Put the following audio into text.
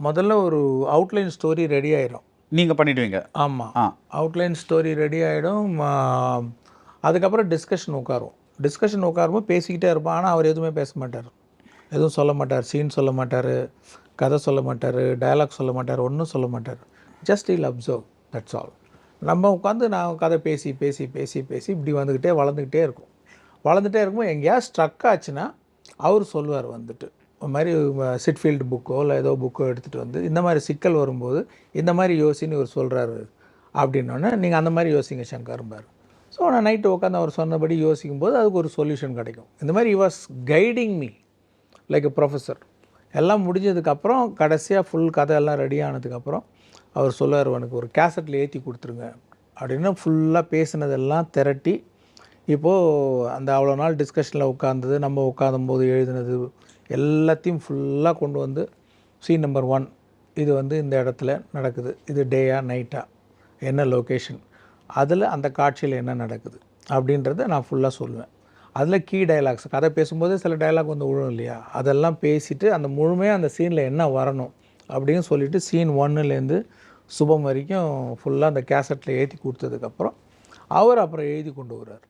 முதல்ல ஒரு outline story ready ஆயிடும். நீங்கள் பண்ணிடுவீங்க. ஆமாம், அவுட்லைன் ஸ்டோரி ரெடி ஆகிடும். அதுக்கப்புறம் டிஸ்கஷன் உட்காருவோம். டிஸ்கஷன் உட்காரும்போது பேசிக்கிட்டே இருப்போம். ஆனால் அவர் எதுவுமே பேச மாட்டார், எதுவும் சொல்ல மாட்டார், சீன் சொல்ல மாட்டார், கதை சொல்ல மாட்டார், டயலாக் சொல்ல மாட்டார், ஒன்றும் சொல்ல மாட்டார். ஜஸ்ட் இல் அப்சர்வ், தட்ஸ் ஆல். நம்ம உட்காந்து நான் கதை பேசி பேசி பேசி பேசி இப்படி வந்துக்கிட்டே வளர்ந்துக்கிட்டே இருக்கும். வளர்ந்துட்டே இருக்கும்போது எங்கேயாவது ஸ்ட்ரக் ஆச்சுன்னா அவர் சொல்லுவார் வந்துட்டு, இந்த மாதிரி சிட்ஃபீல்டு புக்கோ இல்லை ஏதோ புக்கோ எடுத்துகிட்டு வந்து இந்த மாதிரி சிக்கல் வரும்போது இந்த மாதிரி யோசின்னு இவர் சொல்கிறாரு அப்படின்னோடனே நீங்கள் அந்த மாதிரி யோசிங்க சங்கர்பார். ஸோ நான் நைட்டு உட்காந்து அவர் சொன்னபடி யோசிக்கும்போது அதுக்கு ஒரு சொல்யூஷன் கிடைக்கும். இந்த மாதிரி he was guiding me like a professor. எல்லாம் முடிஞ்சதுக்கப்புறம் கடைசியாக ஃபுல் கதை எல்லாம் ரெடி ஆனதுக்கப்புறம் அவர் சொல்லுவார், எனக்கு ஒரு கேசட்டில் ஏற்றி கொடுத்துருங்க அப்படின்னு. ஃபுல்லாக பேசினதெல்லாம் திரட்டி இப்போது அந்த அவ்வளோ நாள் டிஸ்கஷனில் உட்காந்தது, நம்ம உட்காந்தும்போது எழுதினது எல்லாத்தையும் ஃபுல்லாக கொண்டு வந்து சீன் நம்பர் 1 இது வந்து இந்த இடத்துல நடக்குது, இது டேயா நைட்டா, என்ன லொக்கேஷன், அதில் அந்த காட்சியில் என்ன நடக்குது அப்படின்றத நான் ஃபுல்லாக சொல்லுவேன். அதில் கீ டயலாக்ஸ் கதை பேசும்போது சில டயலாக் வந்து விழும் இல்லையா, அதெல்லாம் பேசிவிட்டு அந்த முழுமையாக அந்த சீனில் என்ன வரணும் அப்படின்னு சொல்லிவிட்டு சீன் 1லேருந்து சுபம் வரைக்கும் ஃபுல்லாக அந்த கேசட்டில் ஏற்றி கொடுத்ததுக்கப்புறம் அவர் அப்புறம் எழுதி கொண்டு வர்றார்.